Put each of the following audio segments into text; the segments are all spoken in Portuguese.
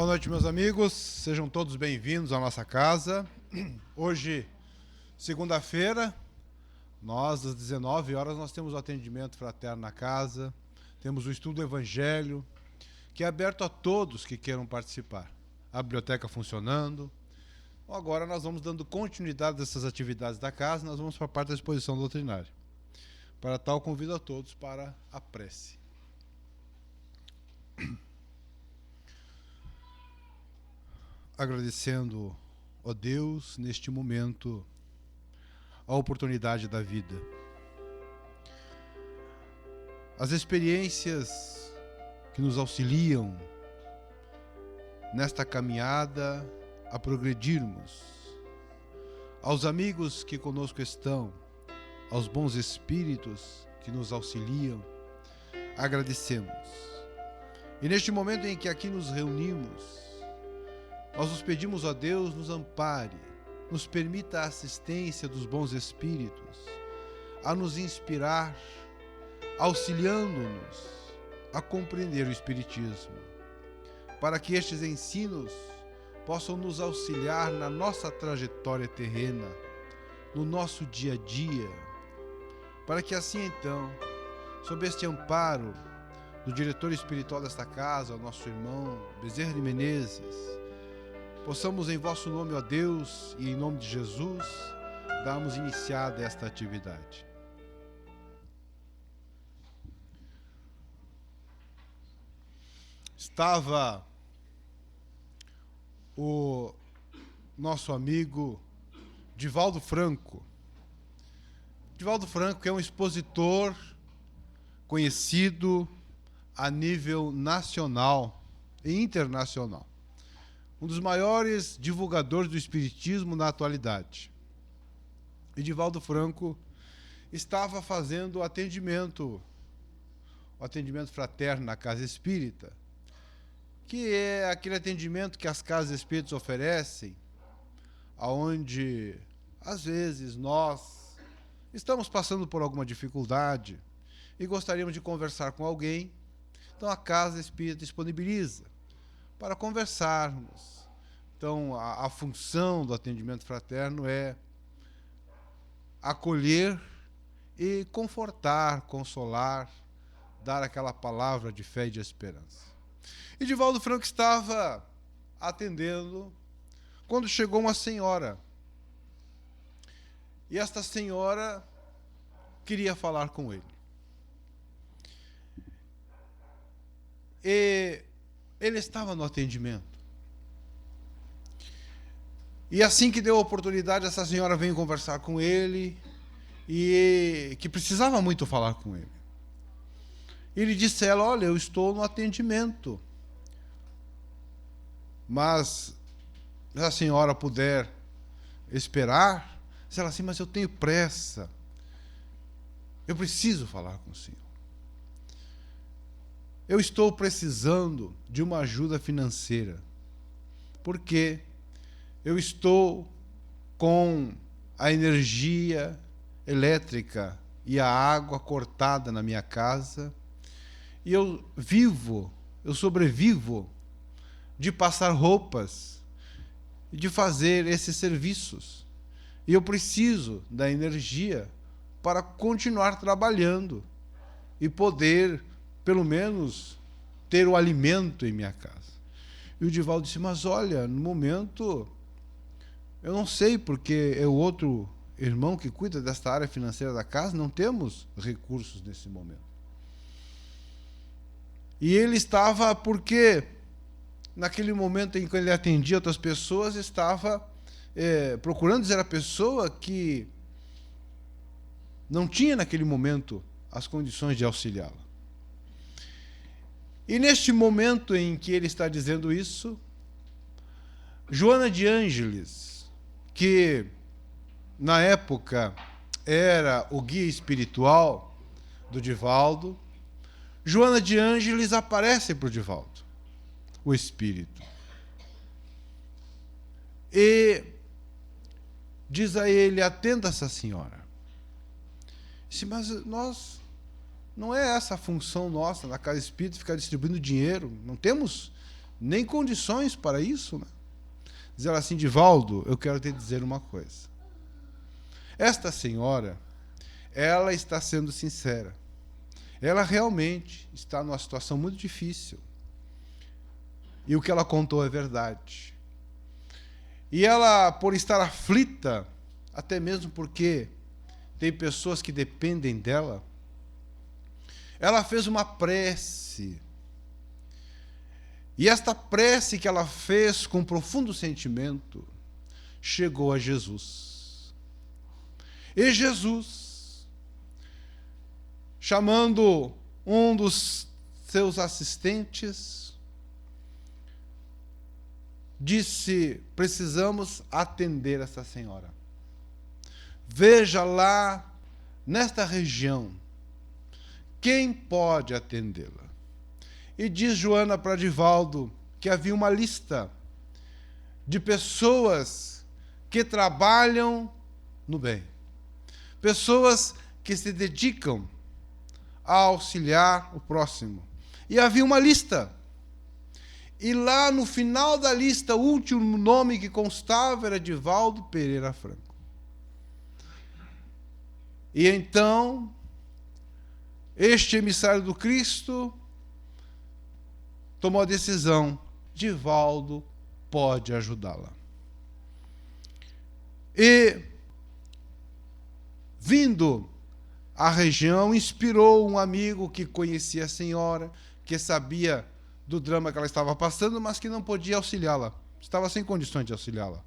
Boa noite, meus amigos. Sejam todos bem-vindos à nossa casa. Hoje, segunda-feira, às 19 horas, nós temos o atendimento fraterno na casa. Temos o estudo do Evangelho, que é aberto a todos que queiram participar. A biblioteca funcionando. Agora nós vamos dando continuidade dessas atividades da casa. Nós vamos para a parte da exposição doutrinária. Para tal, convido a todos para a prece. Agradecendo, ó Deus, neste momento, a oportunidade da vida. As experiências que nos auxiliam nesta caminhada a progredirmos. Aos amigos que conosco estão, aos bons espíritos que nos auxiliam, agradecemos. E neste momento em que aqui nos reunimos, nós nos pedimos a Deus, nos ampare, nos permita a assistência dos bons espíritos, a nos inspirar, auxiliando-nos a compreender o Espiritismo, para que estes ensinos possam nos auxiliar na nossa trajetória terrena, no nosso dia a dia, para que assim então, sob este amparo do diretor espiritual desta casa, o nosso irmão Bezerra de Menezes, possamos em vosso nome, ó Deus, e em nome de Jesus, darmos iniciada esta atividade. Estava o nosso amigo Divaldo Franco. Divaldo Franco é um expositor conhecido a nível nacional e internacional. Um dos maiores divulgadores do Espiritismo na atualidade. E Divaldo Franco estava fazendo o atendimento fraterno na Casa Espírita, que é aquele atendimento que as casas espíritas oferecem, onde, às vezes, nós estamos passando por alguma dificuldade e gostaríamos de conversar com alguém. Então, a Casa Espírita disponibiliza para conversarmos. Então, a função do atendimento fraterno é acolher e confortar, consolar, dar aquela palavra de fé e de esperança. E Divaldo Franco estava atendendo quando chegou uma senhora. E esta senhora queria falar com ele. E ele estava no atendimento. E assim que deu a oportunidade, essa senhora veio conversar com ele e que precisava muito falar com ele. Ele disse a ela: olha, eu estou no atendimento, mas se a senhora puder esperar. Disse ela assim: mas eu tenho pressa, eu preciso falar com o senhor. Eu estou precisando de uma ajuda financeira, porque eu estou com a energia elétrica e a água cortada na minha casa, e eu sobrevivo de passar roupas e de fazer esses serviços. E eu preciso da energia para continuar trabalhando e poder, pelo menos, ter o alimento em minha casa. E o Divaldo disse: mas olha, no momento, eu não sei, porque é o outro irmão que cuida desta área financeira da casa, não temos recursos nesse momento. E ele estava, porque naquele momento em que ele atendia outras pessoas, estava procurando dizer à pessoa que não tinha naquele momento as condições de auxiliá-la. E neste momento em que ele está dizendo isso, Joana de Ângeles, que na época era o guia espiritual do Divaldo, Joana de Ângeles aparece para o Divaldo, o espírito, e diz a ele: atenda essa senhora. Disse: mas não é essa a função nossa na Casa Espírita, ficar distribuindo dinheiro, não temos nem condições para isso, né? Diz ela assim: Divaldo, eu quero te dizer uma coisa. Esta senhora, ela está sendo sincera. Ela realmente está numa situação muito difícil. E o que ela contou é verdade. E ela, por estar aflita, até mesmo porque tem pessoas que dependem dela, ela fez uma prece. E esta prece que ela fez com profundo sentimento chegou a Jesus. E Jesus, chamando um dos seus assistentes, disse: precisamos atender essa senhora. Veja lá, nesta região, quem pode atendê-la. E diz Joana para Divaldo que havia uma lista de pessoas que trabalham no bem. Pessoas que se dedicam a auxiliar o próximo. E havia uma lista. E lá no final da lista, o último nome que constava era Divaldo Pereira Franco. E então, este emissário do Cristo tomou a decisão: Divaldo pode ajudá-la. E, vindo à região, inspirou um amigo que conhecia a senhora, que sabia do drama que ela estava passando, mas que não podia auxiliá-la. Estava sem condições de auxiliá-la.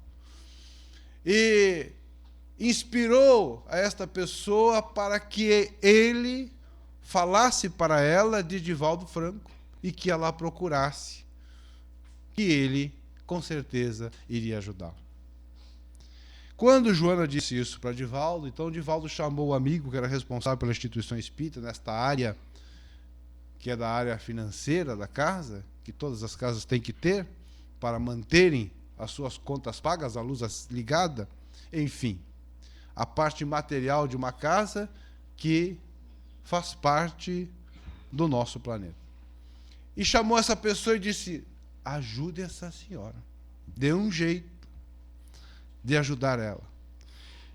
E inspirou a esta pessoa para que ele falasse para ela de Divaldo Franco e que ela procurasse, que ele, com certeza, iria ajudá-la. Quando Joana disse isso para Divaldo, então Divaldo chamou o amigo que era responsável pela instituição espírita nesta área, que é da área financeira da casa, que todas as casas têm que ter para manterem as suas contas pagas, a luz ligada, enfim, a parte material de uma casa que faz parte do nosso planeta. E chamou essa pessoa e disse: ajude essa senhora, dê um jeito de ajudar ela.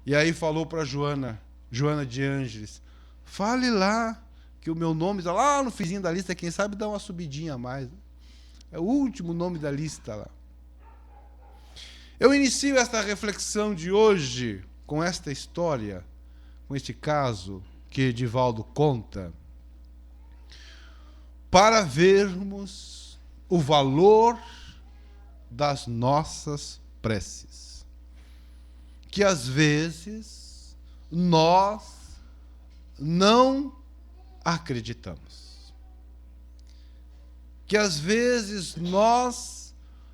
E aí falou para Joana de Ângeles: fale lá, que o meu nome está lá no finzinho da lista, quem sabe dá uma subidinha a mais. É o último nome da lista lá. Eu inicio esta reflexão de hoje com esta história, com este caso que Divaldo conta, para vermos o valor das nossas preces. Que às vezes nós não acreditamos. Que às vezes nós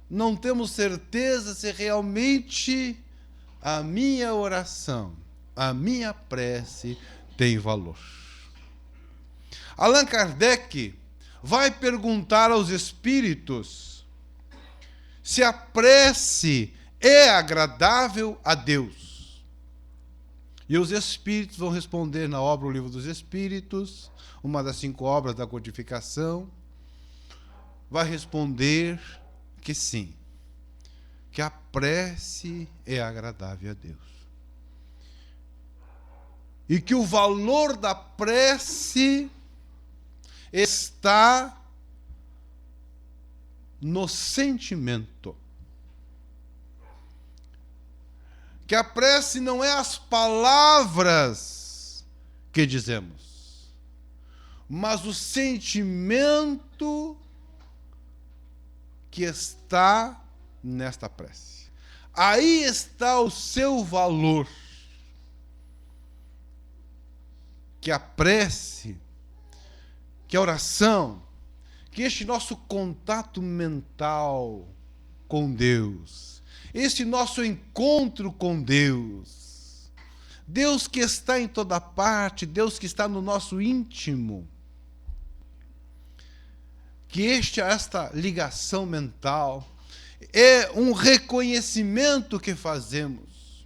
não temos certeza se realmente a minha oração, a minha prece tem valor. Allan Kardec vai perguntar aos espíritos se a prece é agradável a Deus. E os espíritos vão responder na obra O Livro dos Espíritos, uma das 5 obras da codificação, vai responder que sim, que a prece é agradável a Deus. E que o valor da prece está no sentimento. Que a prece não é as palavras que dizemos, mas o sentimento que está nesta prece. Aí está o seu valor. Que a prece, que a oração, que este nosso contato mental com Deus, este nosso encontro com Deus, Deus que está em toda parte, Deus que está no nosso íntimo, que esta ligação mental é um reconhecimento que fazemos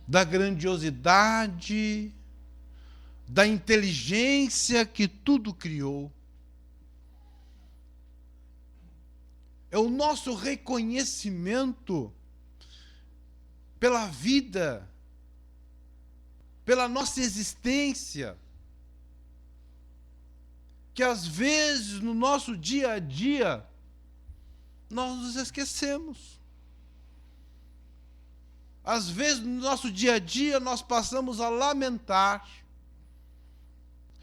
da grandiosidade, da inteligência que tudo criou, é o nosso reconhecimento pela vida, pela nossa existência, que às vezes no nosso dia a dia nós nos esquecemos. Às vezes no nosso dia a dia nós passamos a lamentar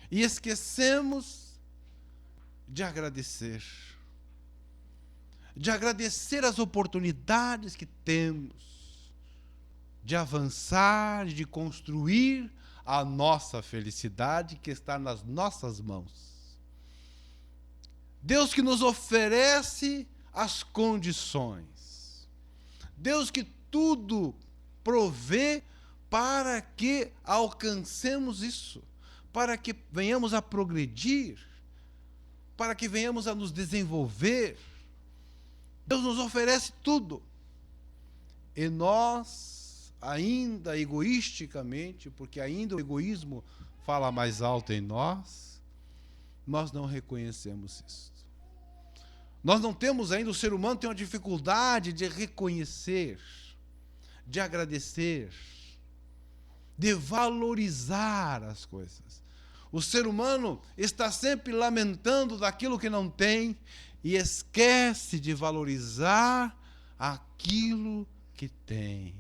e esquecemos de agradecer as oportunidades que temos de avançar e de construir a nossa felicidade que está nas nossas mãos. Deus que nos oferece as condições. Deus que tudo provê para que alcancemos isso, para que venhamos a progredir, para que venhamos a nos desenvolver. Deus nos oferece tudo. E nós, ainda egoisticamente, porque ainda o egoísmo fala mais alto em nós não reconhecemos isso. Nós não temos ainda, o ser humano tem uma dificuldade de reconhecer, de agradecer, de valorizar as coisas. O ser humano está sempre lamentando daquilo que não tem e esquece de valorizar aquilo que tem.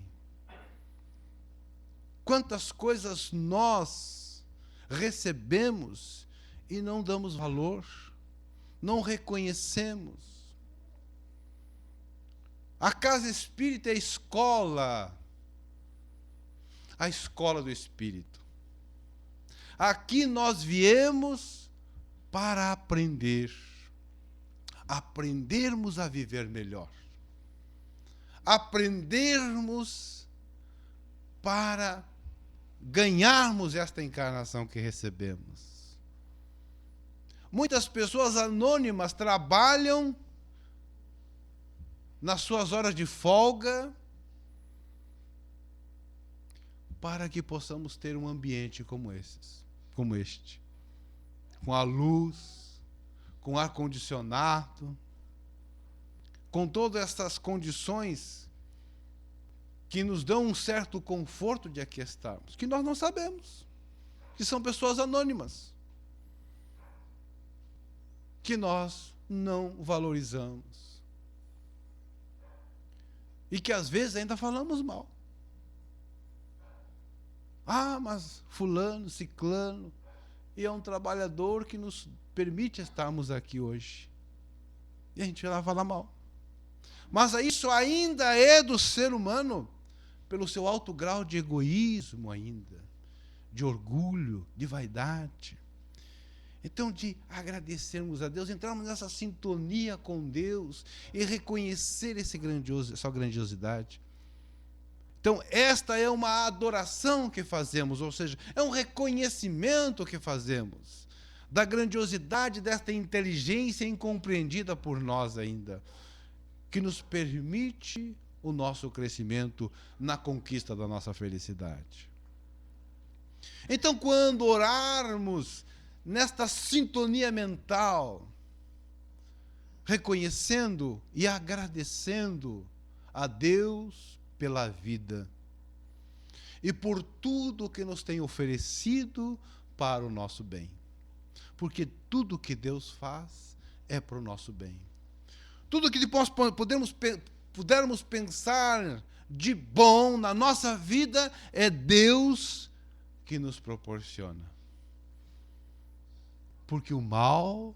Quantas coisas nós recebemos e não damos valor, não reconhecemos. A casa espírita é a escola do espírito. Aqui nós viemos para aprendermos a viver melhor, aprendermos para ganharmos esta encarnação que recebemos. Muitas pessoas anônimas trabalham nas suas horas de folga para que possamos ter um ambiente como este, com a luz, com ar-condicionado, com todas essas condições que nos dão um certo conforto de aqui estarmos, que nós não sabemos, que são pessoas anônimas, que nós não valorizamos e que às vezes ainda falamos mal. Ah, mas fulano, ciclano, e é um trabalhador que nos permite estarmos aqui hoje. E a gente vai lá falar mal. Mas isso ainda é do ser humano, pelo seu alto grau de egoísmo ainda, de orgulho, de vaidade. Então, de agradecermos a Deus, entrarmos nessa sintonia com Deus e reconhecer essa grandiosidade. Então, esta é uma adoração que fazemos, ou seja, é um reconhecimento que fazemos da grandiosidade desta inteligência incompreendida por nós ainda, que nos permite o nosso crescimento na conquista da nossa felicidade. Então, quando orarmos nesta sintonia mental, reconhecendo e agradecendo a Deus pela vida e por tudo que nos tem oferecido para o nosso bem. Porque tudo que Deus faz é para o nosso bem. Tudo que pudermos pensar de bom na nossa vida é Deus que nos proporciona. Porque o mal,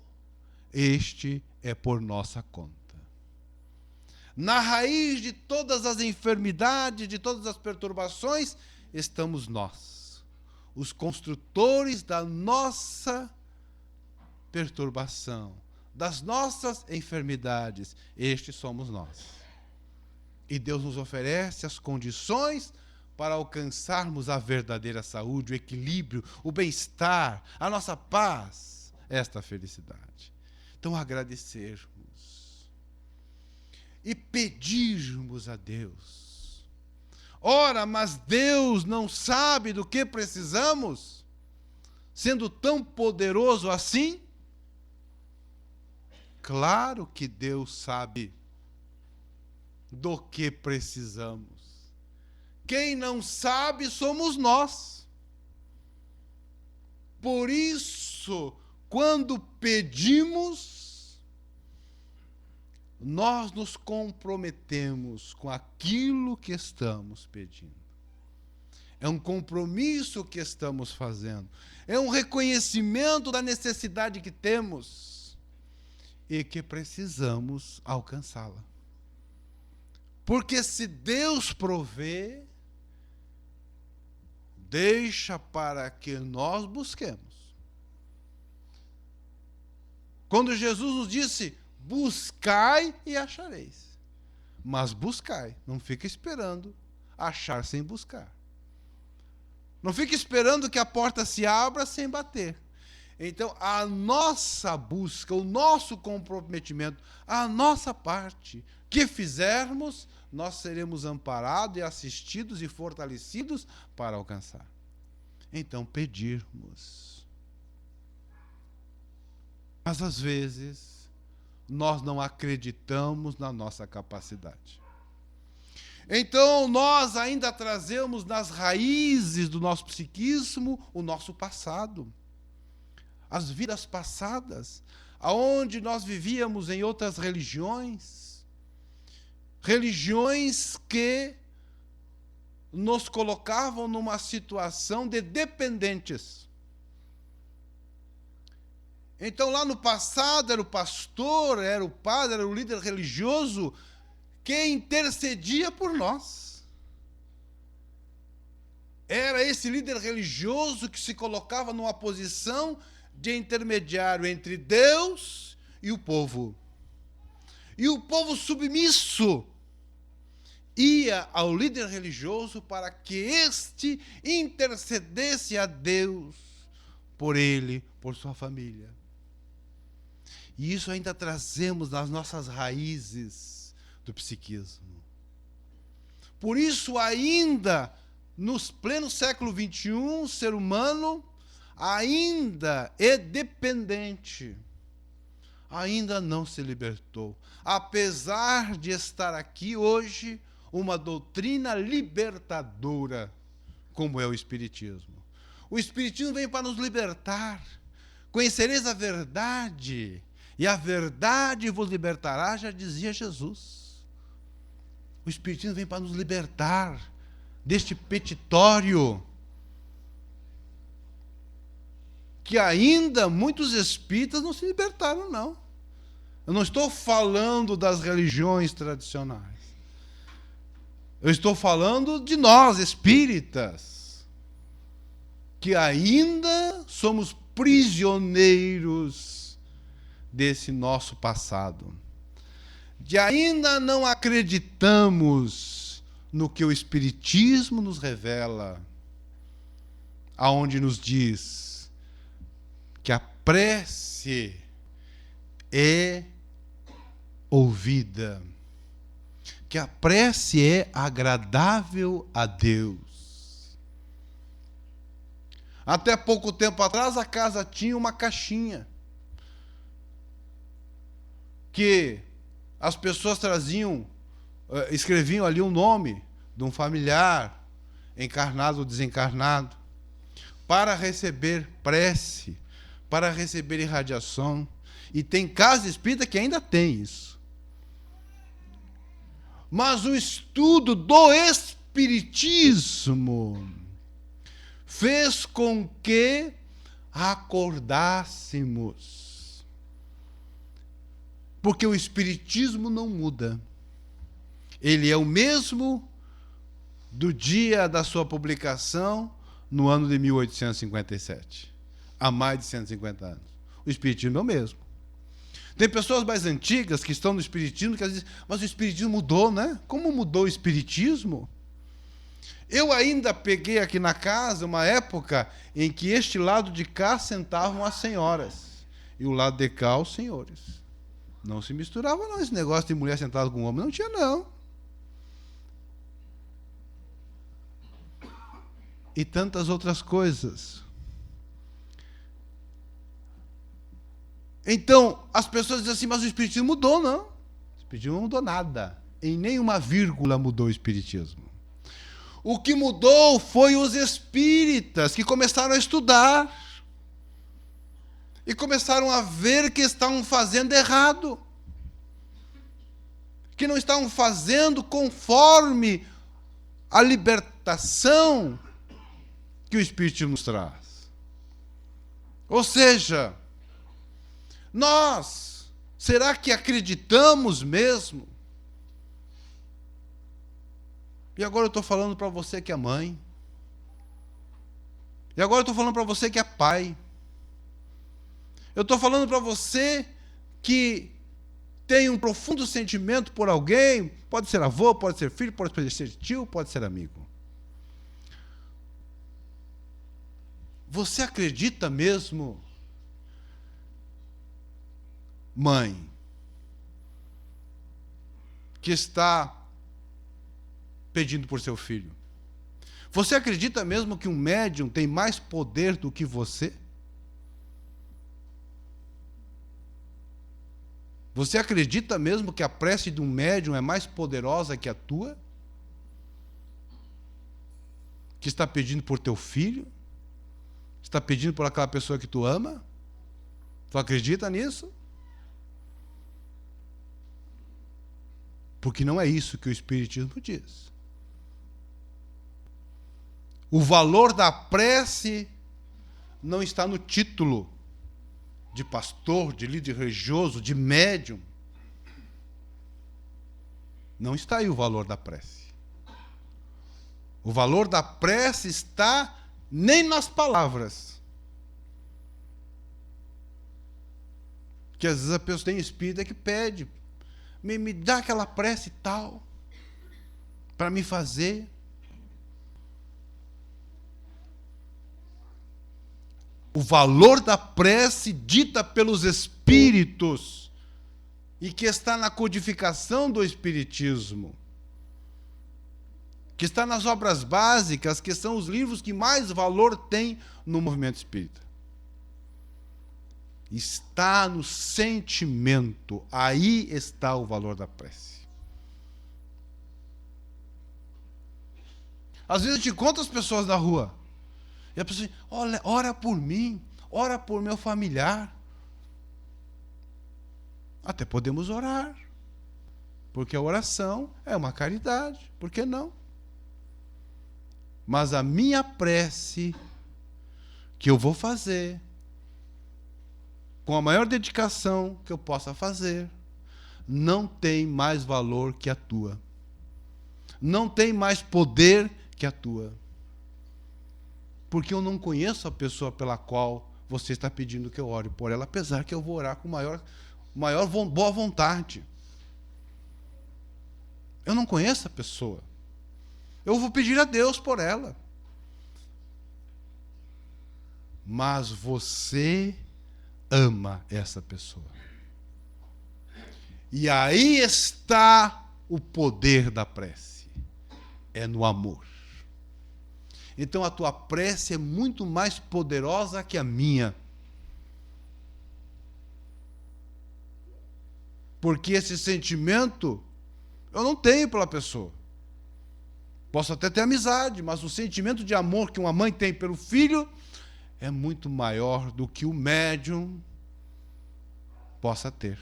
este é por nossa conta. Na raiz de todas as enfermidades, de todas as perturbações, estamos nós, os construtores da nossa perturbação, das nossas enfermidades. Estes somos nós. E Deus nos oferece as condições para alcançarmos a verdadeira saúde, o equilíbrio, o bem-estar, a nossa paz, esta felicidade. Então, agradecermos e pedirmos a Deus. Ora, mas Deus não sabe do que precisamos, sendo tão poderoso assim? Claro que Deus sabe do que precisamos. Quem não sabe somos nós. Por isso, quando pedimos, nós nos comprometemos com aquilo que estamos pedindo. É um compromisso que estamos fazendo. É um reconhecimento da necessidade que temos e que precisamos alcançá-la. Porque se Deus provê, deixa para que nós busquemos. Quando Jesus nos disse, buscai e achareis. Mas buscai, não fica esperando achar sem buscar. Não fica esperando que a porta se abra sem bater. Então, a nossa busca, o nosso comprometimento, a nossa parte que fizermos, nós seremos amparados e assistidos e fortalecidos para alcançar. Então, pedirmos. Mas, às vezes, nós não acreditamos na nossa capacidade. Então, nós ainda trazemos nas raízes do nosso psiquismo o nosso passado. As vidas passadas, aonde nós vivíamos em outras religiões. Religiões que nos colocavam numa situação de dependentes. Então, lá no passado, era o pastor, era o padre, era o líder religioso que intercedia por nós. Era esse líder religioso que se colocava numa posição de intermediário entre Deus e o povo. E o povo submisso ia ao líder religioso para que este intercedesse a Deus por ele, por sua família. E isso ainda trazemos nas nossas raízes do psiquismo. Por isso, ainda no pleno século XXI, o ser humano ainda é dependente, ainda não se libertou, apesar de estar aqui hoje uma doutrina libertadora, como é o Espiritismo. O Espiritismo vem para nos libertar. Conhecereis a verdade, e a verdade vos libertará, já dizia Jesus. O Espiritismo vem para nos libertar deste petitório que ainda muitos espíritas não se libertaram, não. Eu não estou falando das religiões tradicionais. Eu estou falando de nós, espíritas, que ainda somos prisioneiros desse nosso passado. De ainda não acreditamos no que o Espiritismo nos revela, aonde nos diz que a prece é ouvida, que a prece é agradável a Deus. Até pouco tempo atrás, a casa tinha uma caixinha que as pessoas traziam, escreviam ali um nome de um familiar, encarnado ou desencarnado, para receber prece, para receber irradiação. E tem casa espírita que ainda tem isso. Mas o estudo do Espiritismo fez com que acordássemos. Porque o Espiritismo não muda. Ele é o mesmo do dia da sua publicação, no ano de 1857. Há mais de 150 anos. O Espiritismo é o mesmo. Tem pessoas mais antigas que estão no Espiritismo que dizem, mas o Espiritismo mudou, né? Como mudou o Espiritismo? Eu ainda peguei aqui na casa uma época em que este lado de cá sentavam as senhoras e o lado de cá os senhores. Não se misturava, não. Esse negócio de mulher sentada com homem não tinha, não. E tantas outras coisas. Então, as pessoas dizem assim, mas o Espiritismo mudou, não. O Espiritismo não mudou nada. em nenhuma vírgula mudou o espiritismo. O que mudou foi os espíritas que começaram a estudar e começaram a ver que estavam fazendo errado, que não estavam fazendo conforme a libertação que o Espiritismo nos traz. Ou seja, nós, será que acreditamos mesmo? E agora eu estou falando para você que é mãe. E agora eu estou falando para você que é pai. Eu estou falando para você que tem um profundo sentimento por alguém, pode ser avô, pode ser filho, pode ser tio, pode ser amigo. Você acredita mesmo, mãe, que está pedindo por seu filho? Você acredita mesmo que um médium tem mais poder do que você? Você acredita mesmo que a prece de um médium é mais poderosa que a tua? Que está pedindo por teu filho? Está pedindo por aquela pessoa que tu ama? Tu acredita nisso? Porque não é isso que o Espiritismo diz. O valor da prece não está no título de pastor, de líder religioso, de médium. Não está aí o valor da prece. O valor da prece está nem nas palavras. Que às vezes a pessoa tem espírita que pede, me dá aquela prece tal, para me fazer. O valor da prece dita pelos espíritos e que está na codificação do espiritismo, que está nas obras básicas, que são os livros que mais valor têm no movimento espírita. Está no sentimento, aí está o valor da prece. Às vezes a gente encontra as pessoas na rua, e a pessoa diz, olha, ora por mim, ora por meu familiar. Até podemos orar, porque a oração é uma caridade, por que não? Mas a minha prece, que eu vou fazer, com a maior dedicação que eu possa fazer, não tem mais valor que a tua. Não tem mais poder que a tua. Porque eu não conheço a pessoa pela qual você está pedindo que eu ore por ela, apesar que eu vou orar com maior boa vontade. Eu não conheço a pessoa. Eu vou pedir a Deus por ela. Mas você ama essa pessoa. E aí está o poder da prece. É no amor. Então a tua prece é muito mais poderosa que a minha. Porque esse sentimento eu não tenho pela pessoa. Posso até ter amizade, mas o sentimento de amor que uma mãe tem pelo filho é muito maior do que o médium possa ter.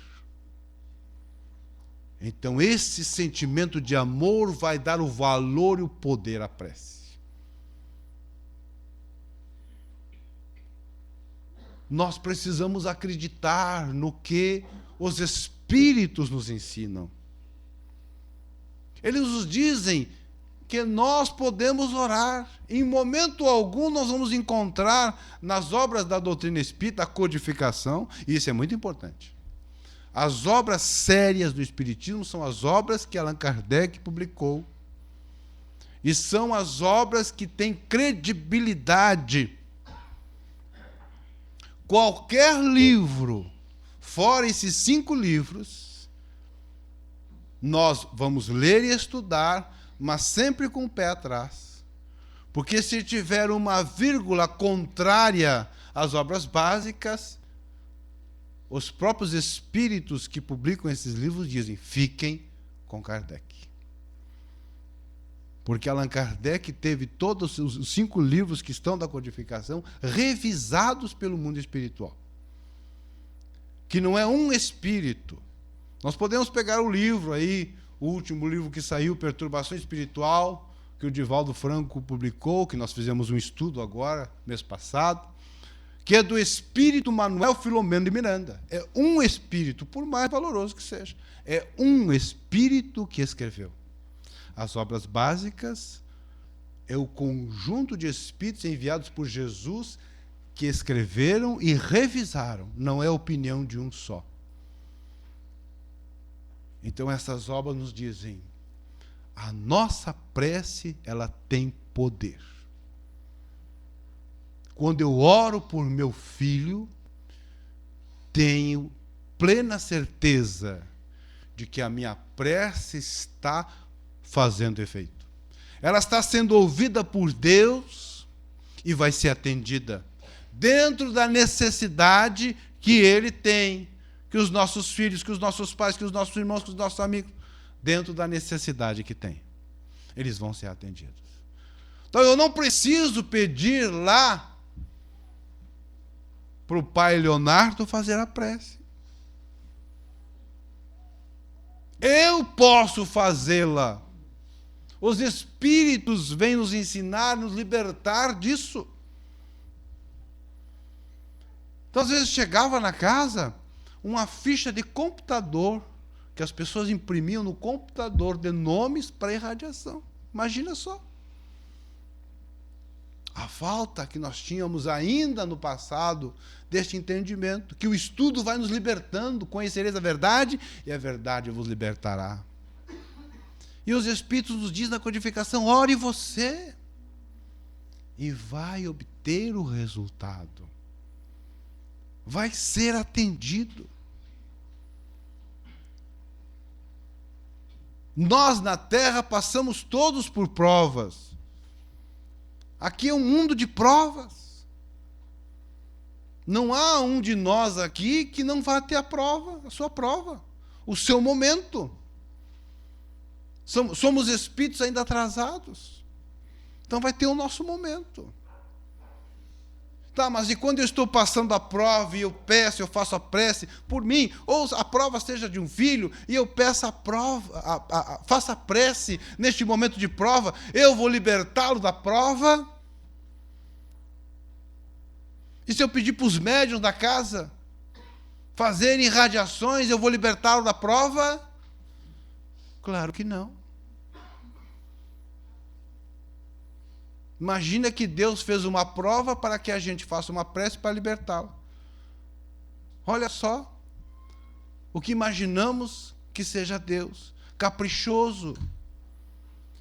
Então esse sentimento de amor vai dar o valor e o poder à prece. Nós precisamos acreditar no que os espíritos nos ensinam. Eles nos dizem que nós podemos orar. Em momento algum nós vamos encontrar nas obras da doutrina espírita a codificação, e isso é muito importante. As obras sérias do Espiritismo são as obras que Allan Kardec publicou. E são as obras que têm credibilidade. Qualquer livro, fora esses 5 livros, nós vamos ler e estudar, mas sempre com o pé atrás. Porque se tiver uma vírgula contrária às obras básicas, os próprios espíritos que publicam esses livros dizem, fiquem com Kardec. Porque Allan Kardec teve todos os 5 livros que estão da codificação revisados pelo mundo espiritual. Que não é um espírito. Nós podemos pegar o livro aí, o último livro que saiu, Perturbação Espiritual, que o Divaldo Franco publicou, que nós fizemos um estudo agora, mês passado, que é do espírito Manuel Filomeno de Miranda. É um espírito, por mais valoroso que seja. É um espírito que escreveu. As obras básicas é o conjunto de espíritos enviados por Jesus que escreveram e revisaram. Não é a opinião de um só. Então essas obras nos dizem: a nossa prece, ela tem poder. Quando eu oro por meu filho, tenho plena certeza de que a minha prece está fazendo efeito. Ela está sendo ouvida por Deus e vai ser atendida dentro da necessidade que Ele tem, que os nossos filhos, que os nossos pais, que os nossos irmãos, que os nossos amigos, dentro da necessidade que tem, eles vão ser atendidos. Então eu não preciso pedir lá para o pai Leonardo fazer a prece. Eu posso fazê-la. Os espíritos vêm nos ensinar, nos libertar disso. Então, às vezes, chegava na casa uma ficha de computador que as pessoas imprimiam no computador de nomes para irradiação. Imagina só. A falta que nós tínhamos ainda no passado deste entendimento, que o estudo vai nos libertando, conhecereis a verdade, e a verdade vos libertará. E os Espíritos nos dizem na codificação: ore você, e vai obter o resultado. Vai ser atendido. Nós na Terra passamos todos por provas. Aqui é um mundo de provas. Não há um de nós aqui que não vá ter a prova, a sua prova, o seu momento. Somos espíritos ainda atrasados. Então vai ter o nosso momento. Tá, mas e quando eu estou passando a prova e eu peço, eu faço a prece por mim, ou a prova seja de um filho, e eu peço a prova, faço a prece neste momento de prova, eu vou libertá-lo da prova? E se eu pedir para os médiuns da casa fazerem irradiações, eu vou libertá-lo da prova? Claro que não. Imagina que Deus fez uma prova para que a gente faça uma prece para libertá-lo. Olha só o que imaginamos que seja Deus. Caprichoso.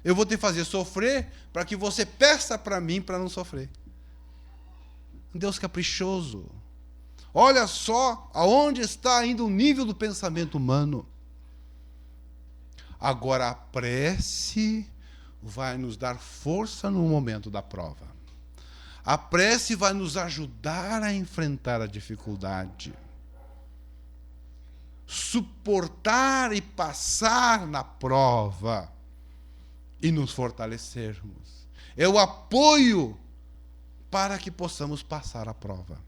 Eu vou te fazer sofrer para que você peça para mim para não sofrer. Deus caprichoso. Olha só aonde está ainda o nível do pensamento humano. Agora a prece vai nos dar força no momento da prova. A prece vai nos ajudar a enfrentar a dificuldade. Suportar e passar na prova e nos fortalecermos. É o apoio para que possamos passar a prova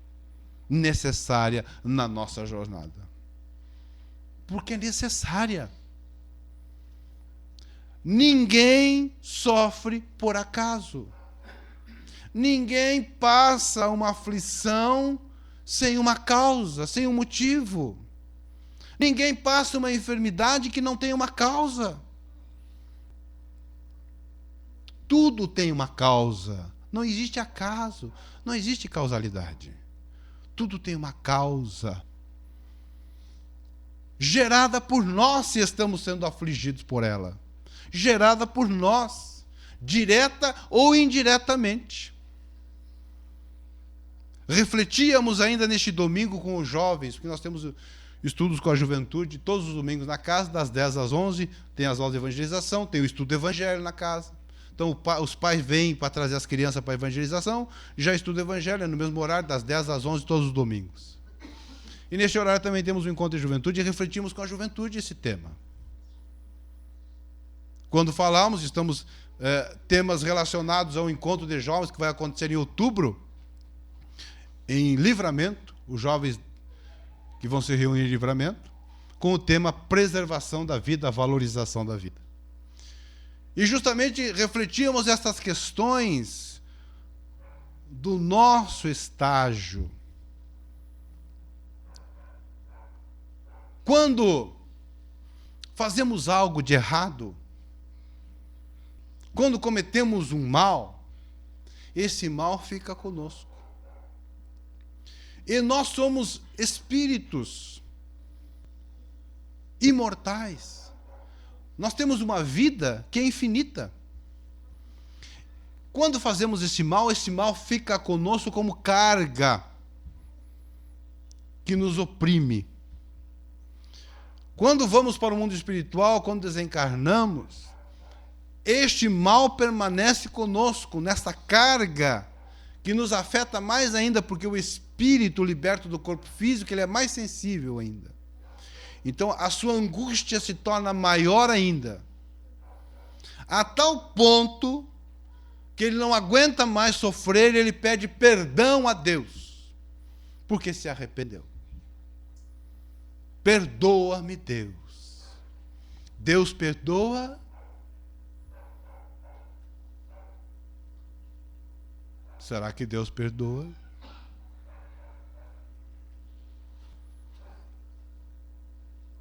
necessária na nossa jornada. Porque é necessária. Ninguém sofre por acaso. Ninguém passa uma aflição sem uma causa, sem um motivo. Ninguém passa uma enfermidade que não tem uma causa. Tudo tem uma causa. Não existe acaso, não existe causalidade. Tudo tem uma causa. Gerada por nós se estamos sendo afligidos por ela. Gerada por nós, direta ou indiretamente. Refletíamos ainda neste domingo com os jovens, porque nós temos estudos com a juventude todos os domingos na casa, das 10 às 11, tem as aulas de evangelização, tem o estudo do evangelho na casa. Então os pais vêm para trazer as crianças para a evangelização, já estuda o evangelho no mesmo horário, das 10 às 11, todos os domingos. E neste horário também temos um encontro de juventude e refletimos com a juventude esse tema. Quando falamos, estamos temas relacionados ao encontro de jovens que vai acontecer em outubro, em Livramento, os jovens que vão se reunir em Livramento, com o tema preservação da vida, valorização da vida. E justamente refletíamos essas questões do nosso estágio. Quando fazemos algo de errado, quando cometemos um mal, esse mal fica conosco. E nós somos espíritos imortais. Nós temos uma vida que é infinita. Quando fazemos esse mal fica conosco como carga que nos oprime. Quando vamos para o mundo espiritual, quando desencarnamos, este mal permanece conosco, nessa carga que nos afeta mais ainda, porque o espírito liberto do corpo físico, ele é mais sensível ainda. Então, a sua angústia se torna maior ainda, a tal ponto que ele não aguenta mais sofrer e ele pede perdão a Deus, porque se arrependeu. Perdoa-me, Deus. Deus perdoa. Será que Deus perdoa?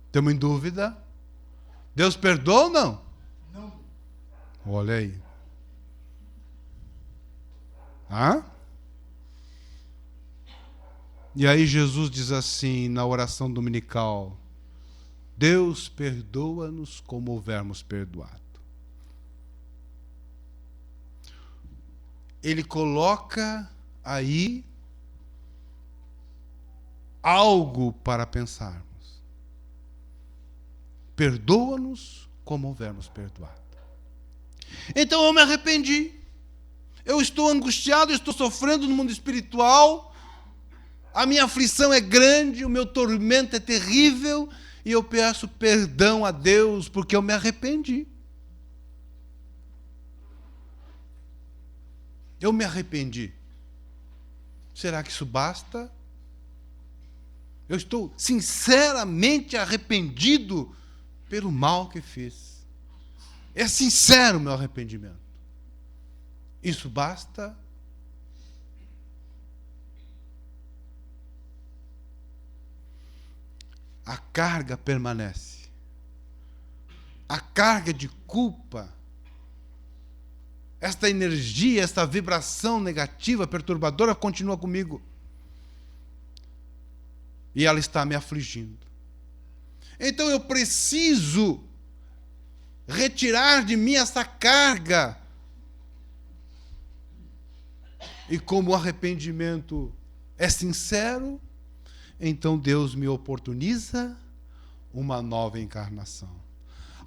Estamos em dúvida? Deus perdoa ou não? Não. Olha aí. Hã? E aí Jesus diz assim na oração dominical: Deus perdoa-nos como houvermos perdoado. Ele coloca aí algo para pensarmos. Perdoa-nos como houvermos perdoado. Então eu me arrependi. Eu estou angustiado, eu estou sofrendo no mundo espiritual. A minha aflição é grande, o meu tormento é terrível, e eu peço perdão a Deus porque eu me arrependi. Eu me arrependi. Será que isso basta? Eu estou sinceramente arrependido pelo mal que fiz. É sincero o meu arrependimento. Isso basta? A carga permanece. A carga de culpa, esta energia, esta vibração negativa, perturbadora, continua comigo. E ela está me afligindo. Então eu preciso retirar de mim essa carga. E como o arrependimento é sincero, então Deus me oportuniza uma nova encarnação,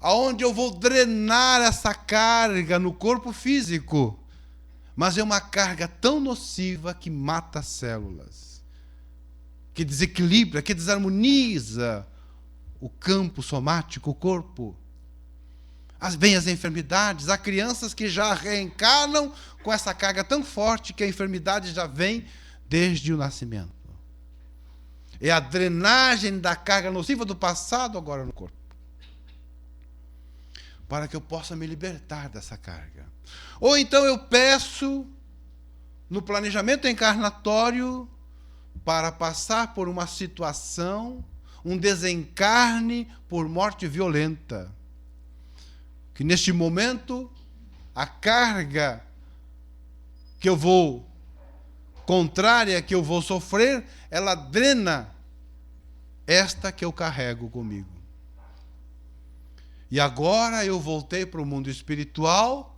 aonde eu vou drenar essa carga no corpo físico, mas é uma carga tão nociva que mata as células, que desequilibra, que desarmoniza o campo somático, o corpo. Vêm as enfermidades, há crianças que já reencarnam com essa carga tão forte que a enfermidade já vem desde o nascimento. É a drenagem da carga nociva do passado agora no corpo, para que eu possa me libertar dessa carga. Ou então eu peço, no planejamento encarnatório, para passar por uma situação, um desencarne por morte violenta. Que neste momento, a carga que eu vou, contrária que eu vou sofrer, ela drena esta que eu carrego comigo. E agora eu voltei para o mundo espiritual,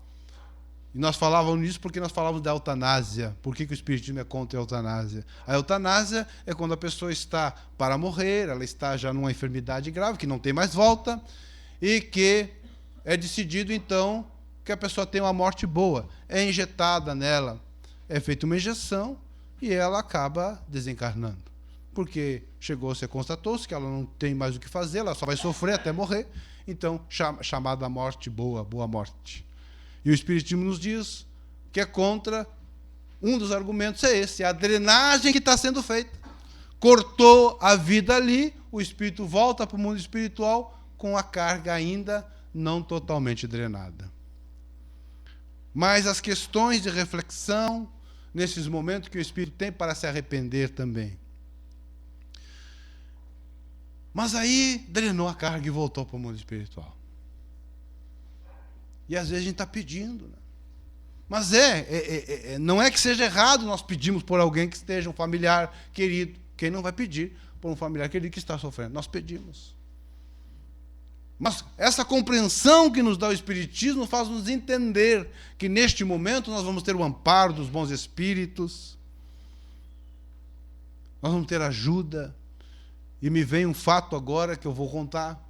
e nós falávamos nisso porque nós falávamos da eutanásia. Por que o Espiritismo é contra a eutanásia? A eutanásia é quando a pessoa está para morrer, ela está já numa enfermidade grave, que não tem mais volta, e que é decidido, então, que a pessoa tem uma morte boa. É injetada nela, é feita uma injeção, e ela acaba desencarnando. Porque constatou-se que ela não tem mais o que fazer, ela só vai sofrer até morrer, Então, chamada morte boa, boa morte. E o Espiritismo nos diz que é contra, um dos argumentos é esse, a drenagem que está sendo feita. Cortou a vida ali, o espírito volta para o mundo espiritual com a carga ainda não totalmente drenada. Mas as questões de reflexão, nesses momentos que o espírito tem para se arrepender também. Mas aí drenou a carga e voltou para o mundo espiritual. E às vezes a gente está pedindo, né? Mas não é que seja errado nós pedimos por alguém que esteja um familiar querido. Quem não vai pedir por um familiar querido que está sofrendo? Nós pedimos. Mas essa compreensão que nos dá o Espiritismo faz nos entender que neste momento nós vamos ter o amparo dos bons espíritos, nós vamos ter ajuda. E me vem um fato agora que eu vou contar.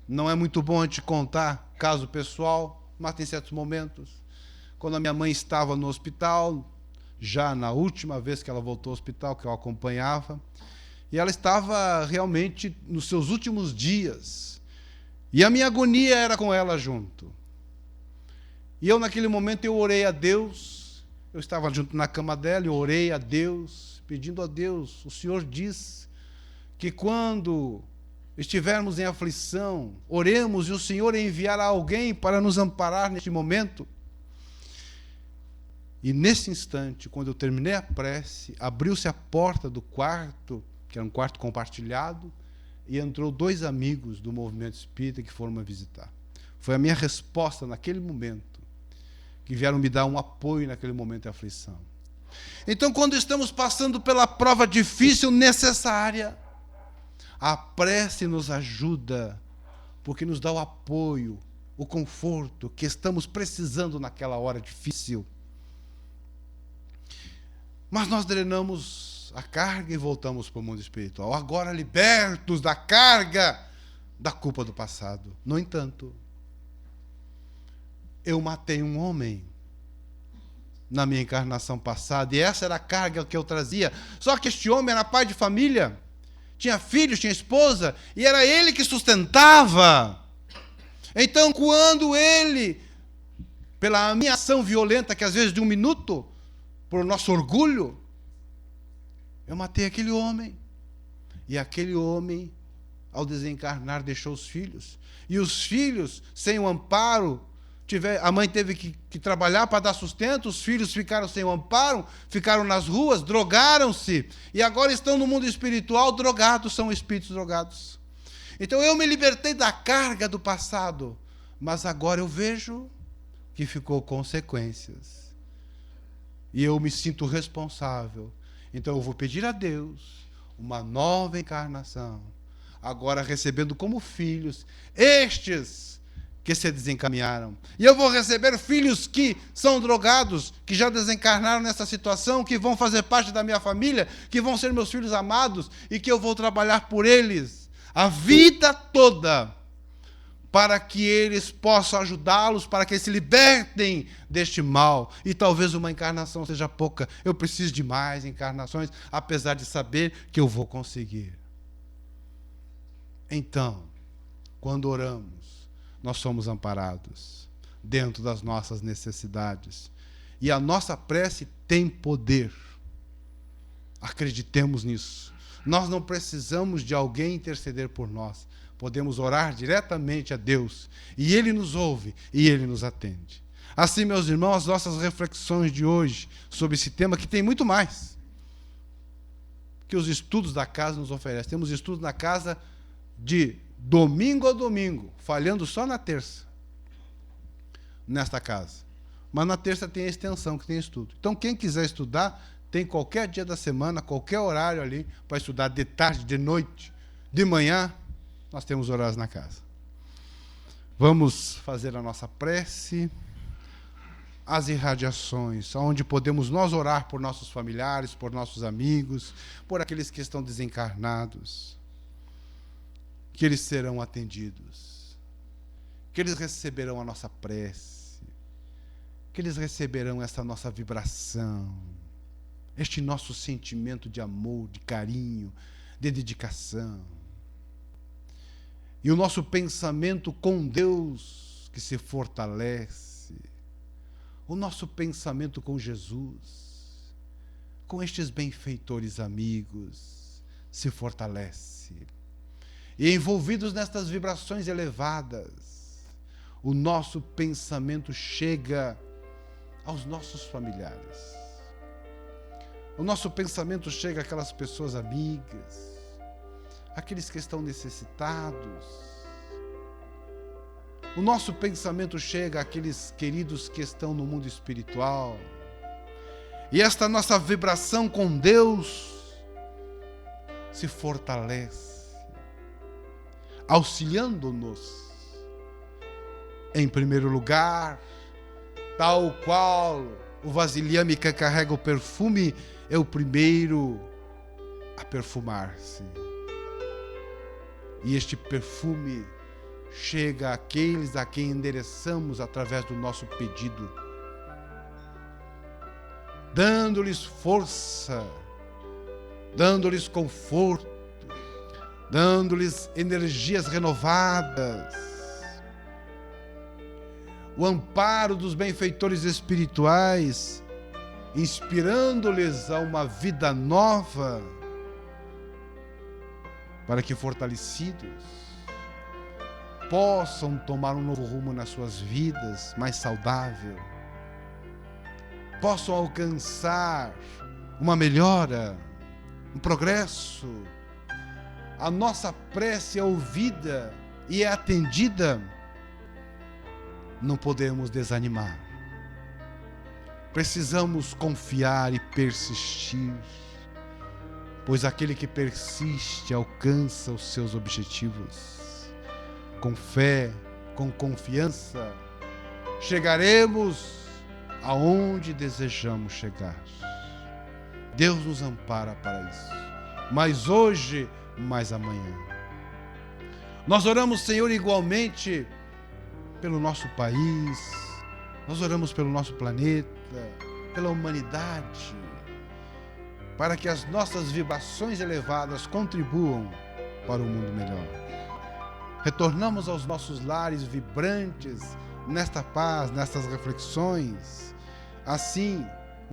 Não é muito bom a gente contar caso pessoal, mas tem certos momentos. Quando a minha mãe estava no hospital, já na última vez que ela voltou ao hospital, que eu acompanhava, e ela estava realmente nos seus últimos dias. E a minha agonia era com ela junto. E eu, naquele momento, eu orei a Deus. Eu estava junto na cama dela, eu orei a Deus, pedindo a Deus. O Senhor diz que quando estivermos em aflição, oremos e o Senhor enviará alguém para nos amparar neste momento. E nesse instante, quando eu terminei a prece, abriu-se a porta do quarto, que era um quarto compartilhado, e entrou 2 amigos do movimento espírita que foram me visitar. Foi a minha resposta naquele momento, que vieram me dar um apoio naquele momento de aflição. Então, quando estamos passando pela prova difícil necessária, a prece nos ajuda, porque nos dá o apoio, o conforto que estamos precisando naquela hora difícil. Mas nós drenamos a carga e voltamos para o mundo espiritual, agora libertos da carga da culpa do passado. No entanto, eu matei um homem na minha encarnação passada, e essa era a carga que eu trazia. Só que este homem era pai de família, tinha filhos, tinha esposa, e era ele que sustentava. Então, quando ele, pela minha ação violenta, que às vezes de 1 minuto, por nosso orgulho, eu matei aquele homem. E aquele homem, ao desencarnar, deixou os filhos. E os filhos, sem o amparo, a mãe teve que trabalhar para dar sustento, os filhos ficaram sem o amparo, ficaram nas ruas, drogaram-se, e agora estão no mundo espiritual drogados, são espíritos drogados. Então eu me libertei da carga do passado, mas agora eu vejo que ficou consequências. E eu me sinto responsável. Então eu vou pedir a Deus uma nova encarnação, agora recebendo como filhos estes que se desencaminharam. E eu vou receber filhos que são drogados, que já desencarnaram nessa situação, que vão fazer parte da minha família, que vão ser meus filhos amados, e que eu vou trabalhar por eles a vida toda, para que eles possam ajudá-los, para que eles se libertem deste mal. E talvez uma encarnação seja pouca. Eu preciso de mais encarnações, apesar de saber que eu vou conseguir. Então, quando oramos, nós somos amparados dentro das nossas necessidades. E a nossa prece tem poder. Acreditemos nisso. Nós não precisamos de alguém interceder por nós. Podemos orar diretamente a Deus, e Ele nos ouve, e Ele nos atende. Assim, meus irmãos, as nossas reflexões de hoje sobre esse tema, que tem muito mais que os estudos da casa nos oferecem. Temos estudos na casa de domingo a domingo, falhando só na terça, nesta casa. Mas na terça tem a extensão, que tem estudo. Então, quem quiser estudar, tem qualquer dia da semana, qualquer horário ali, para estudar de tarde, de noite, de manhã. Nós temos horários na casa. Vamos fazer a nossa prece, as irradiações, onde podemos nós orar por nossos familiares, por nossos amigos, por aqueles que estão desencarnados, que eles serão atendidos, que eles receberão a nossa prece, que eles receberão essa nossa vibração, este nosso sentimento de amor, de carinho, de dedicação. e o nosso pensamento com Deus que se fortalece, o nosso pensamento com Jesus, com estes benfeitores amigos, se fortalece. E envolvidos nestas vibrações elevadas, o nosso pensamento chega aos nossos familiares. O nosso pensamento chega àquelas pessoas amigas, aqueles que estão necessitados. O nosso pensamento chega àqueles queridos que estão no mundo espiritual. E esta nossa vibração com Deus se fortalece, auxiliando-nos. Em primeiro lugar, tal qual o vasilhame que carrega o perfume é o primeiro a perfumar-se. E este perfume chega àqueles a quem endereçamos através do nosso pedido, dando-lhes força, dando-lhes conforto, dando-lhes energias renovadas, o amparo dos benfeitores espirituais, inspirando-lhes a uma vida nova, para que, fortalecidos, possam tomar um novo rumo nas suas vidas, mais saudável, possam alcançar uma melhora, um progresso. A nossa prece é ouvida e é atendida. Não podemos desanimar. Precisamos confiar e persistir, pois aquele que persiste alcança os seus objetivos. Com fé, com confiança, chegaremos aonde desejamos chegar. Deus nos ampara para isso, mais hoje, mais amanhã. Nós oramos, Senhor, igualmente pelo nosso país, nós oramos pelo nosso planeta, pela humanidade, para que as nossas vibrações elevadas contribuam para um mundo melhor. Retornamos aos nossos lares vibrantes, nesta paz, nestas reflexões, assim